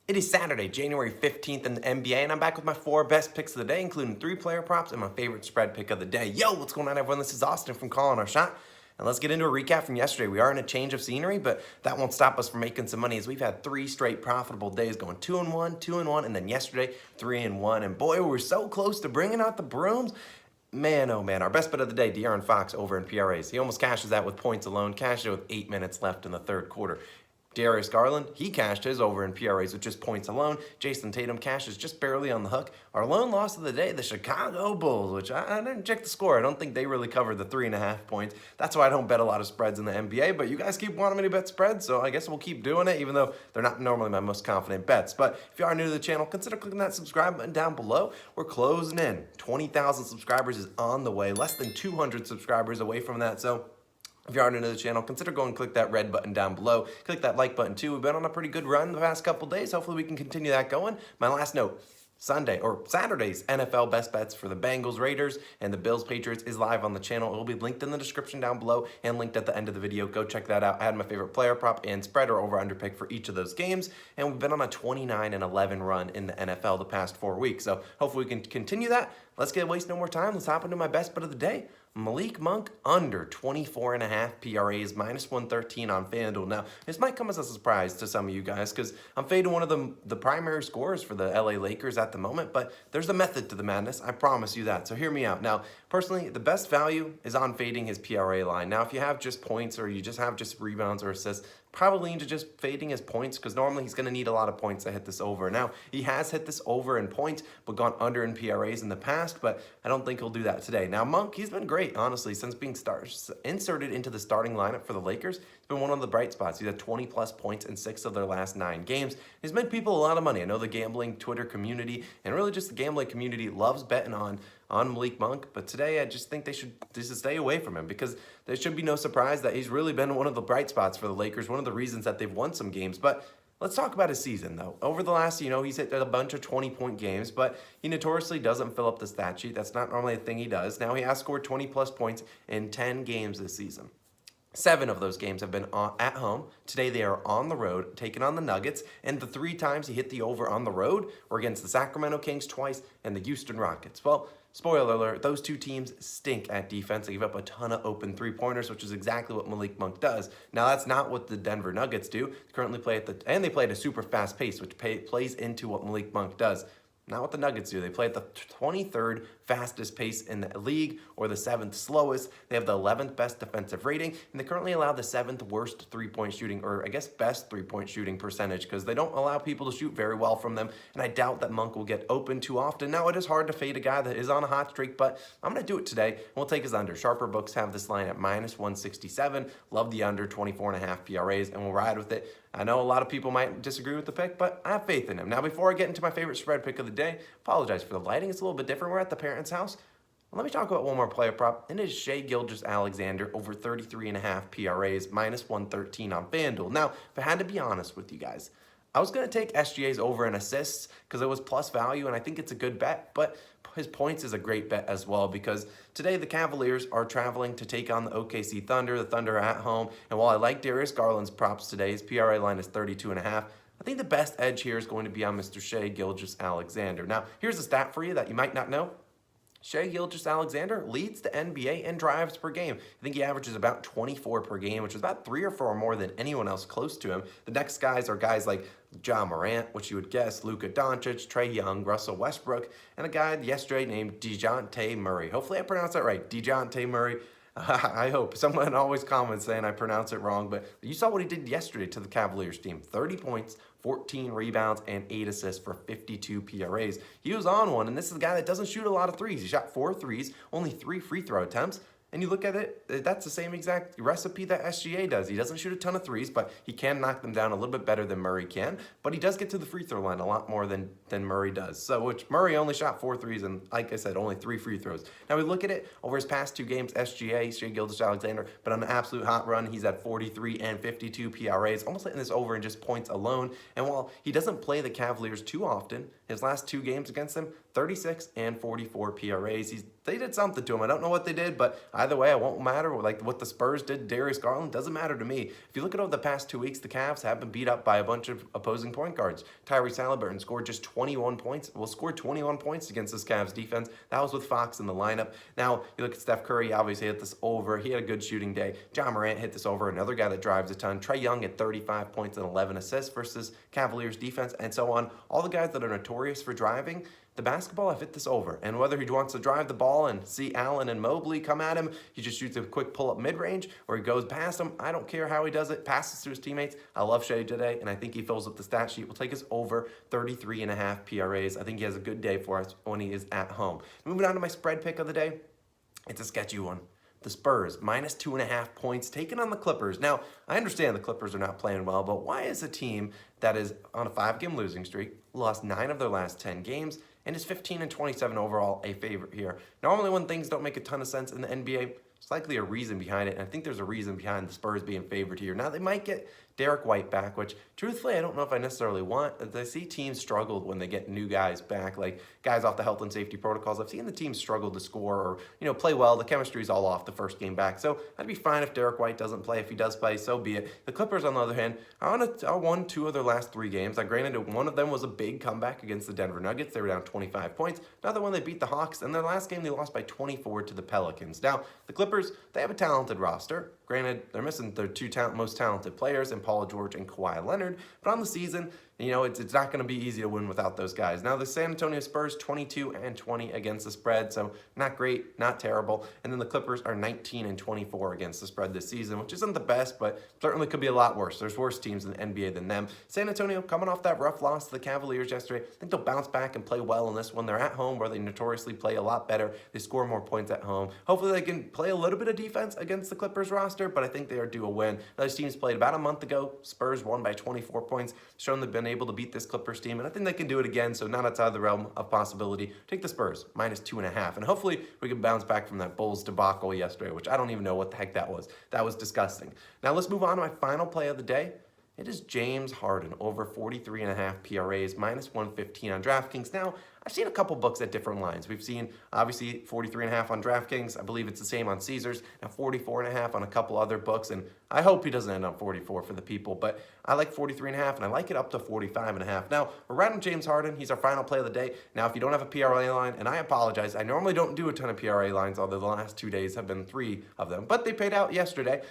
It is Saturday, January 15th in the NBA, and I'm back with my 4 best picks of the day, including 3 player props and my favorite spread pick of the day. Yo, what's going on, everyone? This is Austin from Calling Our Shot. And let's get into a recap from yesterday. We are in a change of scenery, but that won't stop us from making some money as we've had 3 straight profitable days going 2-1, 2-1, and then yesterday 3-1. And boy, we're so close to bringing out the brooms. Man, oh man, our best bet of the day, De'Aaron Fox over in PRAs. He almost cashes that with points alone, cashed it with 8 minutes left in the third quarter. Darius Garland, he cashed his over in PRAs with just points alone. Jason Tatum cashes just barely on the hook. Our lone loss of the day, the Chicago Bulls, which I didn't check the score. I don't think they really covered the 3.5 points. That's why I don't bet a lot of spreads in the NBA, but you guys keep wanting me to bet spreads, so I guess we'll keep doing it, even though they're not normally my most confident bets. But if you are new to the channel, consider clicking that subscribe button down below. We're closing in. 20,000 subscribers is on the way, less than 200 subscribers away from that, so if you are new to the channel, consider going and click that red button down below. Click that like button too. We've been on a pretty good run the past couple days. Hopefully we can continue that going. My last note, Saturday's NFL best bets for the Bengals, Raiders, and the Bills, Patriots is live on the channel. It will be linked in the description down below and linked at the end of the video. Go check that out. I had my favorite player prop and spread or over under pick for each of those games, and we've been on a 29-11 run in the NFL the past 4 weeks. So hopefully we can continue that. Let's waste no more time. Let's hop into my best bet of the day. Malik Monk under 24.5 PRAs, minus 113 on FanDuel. Now, this might come as a surprise to some of you guys because I'm fading one of the primary scorers for the LA Lakers at the moment, but there's a method to the madness. I promise you that. So hear me out. Now, personally, the best value is on fading his PRA line. Now, if you have just points or you just have just rebounds or assists, probably into just fading his points because normally he's going to need a lot of points to hit this over. Now, he has hit this over in points but gone under in PRAs in the past, but I don't think he'll do that today. Now, Monk, he's been great, honestly, since being inserted into the starting lineup for the Lakers. He's been one of the bright spots. He's had 20-plus points in 6 of their last 9 games. He's made people a lot of money. I know the gambling Twitter community and really just the gambling community loves betting on Malik Monk, but today I just think they should just stay away from him because there should be no surprise that he's really been one of the bright spots for the Lakers, one of the reasons that they've won some games. But let's talk about his season, though. Over the last, he's hit a bunch of 20-point games, but he notoriously doesn't fill up the stat sheet. That's not normally a thing he does. Now he has scored 20-plus points in 10 games this season. 7 of those games have been at home. Today they are on the road, taking on the Nuggets, and the 3 times he hit the over on the road were against the Sacramento Kings twice and the Houston Rockets. Well, spoiler alert, those 2 teams stink at defense. They give up a ton of open 3-pointers, which is exactly what Malik Monk does. Now, that's not what the Denver Nuggets do. They currently play they play at a super fast pace, which plays into what Malik Monk does. Not what the Nuggets do. They play at the 23rd fastest pace in the league or the 7th slowest. They have the 11th best defensive rating, and they currently allow the 7th worst three-point shooting, or I guess best three-point shooting percentage, because they don't allow people to shoot very well from them, and I doubt that Monk will get open too often. Now, it is hard to fade a guy that is on a hot streak, but I'm going to do it today, and we'll take his under. Sharper books have this line at minus 167. Love the under 24.5 PRAs, and we'll ride with it. I know a lot of people might disagree with the pick, but I have faith in him. Now, before I get into my favorite spread pick of the day, apologize for the lighting. It's a little bit different. We're at the parents' house. Let me talk about one more player prop, and it is Shai Gilgeous-Alexander over 33.5 PRAs, minus 113 on FanDuel. Now, if I had to be honest with you guys, I was going to take SGA's over in assists because it was plus value, and I think it's a good bet, but his points is a great bet as well because today the Cavaliers are traveling to take on the OKC Thunder. The Thunder are at home, and while I like Darius Garland's props today, his PRA line is 32.5. I think the best edge here is going to be on Mr. Shai Gilgeous-Alexander. Now, here's a stat for you that you might not know. Shai Gilgeous-Alexander leads the NBA in drives per game. I think he averages about 24 per game, which is about 3 or 4 more than anyone else close to him. The next guys are guys like Ja Morant, which you would guess, Luka Doncic, Trae Young, Russell Westbrook, and a guy yesterday named DeJounte Murray. Hopefully I pronounced that right, DeJounte Murray. I hope. Someone always comments saying I pronounce it wrong, but you saw what he did yesterday to the Cavaliers team. 30 points, 14 rebounds, and 8 assists for 52 PRAs. He was on one, and this is a guy that doesn't shoot a lot of threes. He shot 4 threes, only 3 free throw attempts. And you look at it, that's the same exact recipe that SGA does. He doesn't shoot a ton of threes, but he can knock them down a little bit better than Murray can. But he does get to the free throw line a lot more than Murray does. So, which Murray only shot 4 threes and, like I said, only 3 free throws. Now we look at it over his past 2 games. SGA, Shai Gilgeous-Alexander, but on an absolute hot run, he's at 43 and 52 PRAs, almost hitting this over in just points alone. And while he doesn't play the Cavaliers too often, his last 2 games against them, 36 and 44 PRAs. They did something to him. I don't know what they did, but either way, it won't matter. Like what the Spurs did, Darius Garland, doesn't matter to me. If you look at over the past 2 weeks, the Cavs have been beat up by a bunch of opposing point guards. Tyrese Halliburton scored just 21 points. Well, scored 21 points against this Cavs defense. That was with Fox in the lineup. Now, you look at Steph Curry, obviously hit this over. He had a good shooting day. Ja Morant hit this over, another guy that drives a ton. Trae Young at 35 points and 11 assists versus Cavaliers defense, and so on. All the guys that are notorious for driving, the basketball, I've hit this over. And whether he wants to drive the ball and see Allen and Mobley come at him, he just shoots a quick pull-up mid-range, or he goes past him. I don't care how he does it, passes to his teammates. I love Shea today, and I think he fills up the stat sheet. We'll take us over 33.5 PRAs. I think he has a good day for us when he is at home. Moving on to my spread pick of the day, it's a sketchy one. The Spurs, minus 2.5 points, taking on the Clippers. Now, I understand the Clippers are not playing well, but why is a team that is on a 5-game losing streak, lost 9 of their last 10 games, and is 15-27 overall a favorite here? Normally when things don't make a ton of sense in the NBA, there's likely a reason behind it, and I think there's a reason behind the Spurs being favored here. Now, they might get Derek White back, which truthfully I don't know if I necessarily want. I see teams struggled when they get new guys back, like guys off the health and safety protocols. I've seen the teams struggle to score or play well. The chemistry's all off the first game back, so I'd be fine if Derek White doesn't play. If he does play, so be it. The Clippers, on the other hand, are won 2 of their last 3 games. Granted, one of them was a big comeback against the Denver Nuggets. They were down 25 points. Another one, they beat the Hawks, and their last game they lost by 24 to the Pelicans. Now, the Clippers, they have a talented roster. Granted, they're missing their 2 most talented players in Paul George and Kawhi Leonard, but on the season, it's not going to be easy to win without those guys. Now, the San Antonio Spurs, 22-20 against the spread, so not great, not terrible. And then the Clippers are 19-24 against the spread this season, which isn't the best, but certainly could be a lot worse. There's worse teams in the NBA than them. San Antonio, coming off that rough loss to the Cavaliers yesterday, I think they'll bounce back and play well in this one. They're at home, where they notoriously play a lot better. They score more points at home. Hopefully they can play a little bit of defense against the Clippers roster, but I think they are due a win. Those teams played about a month ago. Spurs won by 24 points, showing they've been able to beat this Clippers team, and I think they can do it again, so not outside the realm of possibility. Take the Spurs, minus 2.5, and hopefully we can bounce back from that Bulls debacle yesterday, which I don't even know what the heck that was. That was disgusting. Now let's move on to my final play of the day. It is James Harden, over 43.5 PRAs, minus 115 on DraftKings. Now, I've seen a couple books at different lines. We've seen, obviously, 43.5 on DraftKings. I believe it's the same on Caesars. Now, 44.5 on a couple other books, and I hope he doesn't end up 44 for the people, but I like 43.5, and I like it up to 45.5. Now, we're right on James Harden. He's our final play of the day. Now, if you don't have a PRA line, and I apologize, I normally don't do a ton of PRA lines, although the last 2 days have been 3 of them, but they paid out yesterday.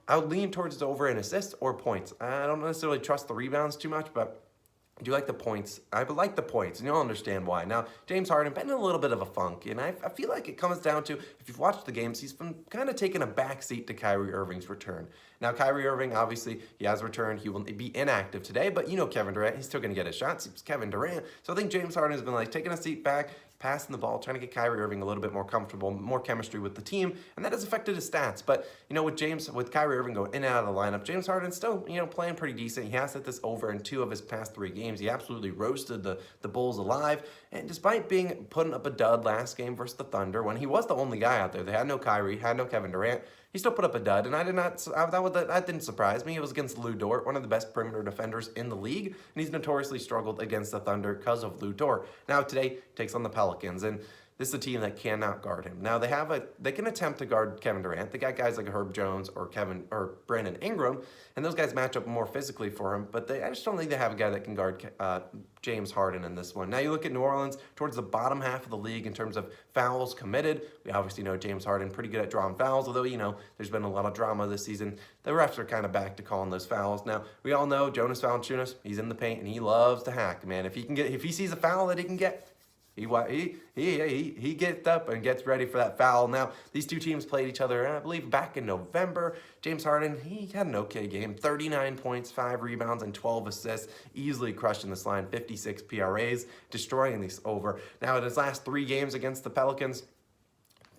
I would lean towards over in assists or points. I don't necessarily trust the rebounds too much, but I do like the points. I like the points, and you'll understand why. Now, James Harden been in a little bit of a funk, and I feel like it comes down to, if you've watched the games, he's been kind of taking a backseat to Kyrie Irving's return. Now, Kyrie Irving, obviously, he has returned. He will be inactive today, but Kevin Durant, he's still going to get his shots. It's Kevin Durant. So I think James Harden has been taking a seat back, passing the ball, trying to get Kyrie Irving a little bit more comfortable, more chemistry with the team, and that has affected his stats. But, with Kyrie Irving going in and out of the lineup, James Harden's still, playing pretty decent. He has hit this over in 2 of his past 3 games. He absolutely roasted the Bulls alive, and despite putting up a dud last game versus the Thunder, when he was the only guy out there, they had no Kyrie, had no Kevin Durant, he still put up a dud, and that didn't surprise me. It was against Lou Dort, one of the best perimeter defenders in the league, and he's notoriously struggled against the Thunder because of Lou Dort. Now today, he takes on the Pelicans, and this is a team that cannot guard him. Now they can attempt to guard Kevin Durant. They got guys like Herb Jones or Brandon Ingram, and those guys match up more physically for him. But I just don't think they have a guy that can guard James Harden in this one. Now you look at New Orleans towards the bottom half of the league in terms of fouls committed. We obviously know James Harden pretty good at drawing fouls, although there's been a lot of drama this season. The refs are kind of back to calling those fouls. Now we all know Jonas Valanciunas. He's in the paint and he loves to hack, man. If he sees a foul that he can get, he gets up and gets ready for that foul. Now, these 2 teams played each other, I believe, back in November. James Harden, he had an okay game. 39 points, 5 rebounds, and 12 assists. Easily crushing this line, 56 PRAs, destroying this over. Now, in his last 3 games against the Pelicans,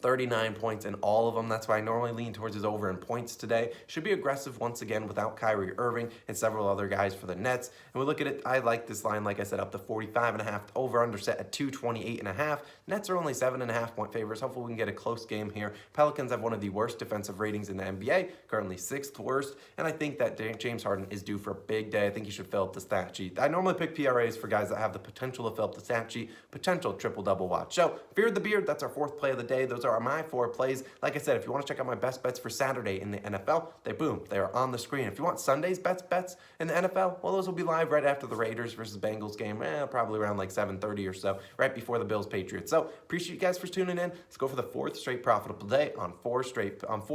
39 points in all of them. That's why I normally lean towards his over in points today. Should be aggressive once again without Kyrie Irving and several other guys for the Nets. And we look at it, I like this line, like I said, up to 45.5. Over under set at 228.5. Nets are only 7.5 point favorites. Hopefully we can get a close game here. Pelicans have one of the worst defensive ratings in the NBA, currently 6th worst. And I think that James Harden is due for a big day. I think he should fill up the stat sheet. I normally pick PRAs for guys that have the potential to fill up the stat sheet, potential triple-double watch. So, Fear the Beard, that's our 4th play of the day. Those those are my 4 plays. Like I said, if you want to check out my best bets for Saturday in the NFL, they're on the screen. If you want Sunday's best bets in the NFL, well, those will be live right after the Raiders versus Bengals game, probably around like 7:30 or so, right before the Bills-Patriots. So appreciate you guys for tuning in. Let's go for the 4th straight profitable day on 4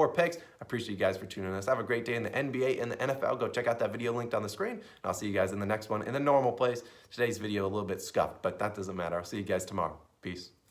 picks. I appreciate you guys for tuning in. Let's have a great day in the NBA and the NFL. Go check out that video linked on the screen, and I'll see you guys in the next one in the normal place. Today's video a little bit scuffed, but that doesn't matter. I'll see you guys tomorrow. Peace.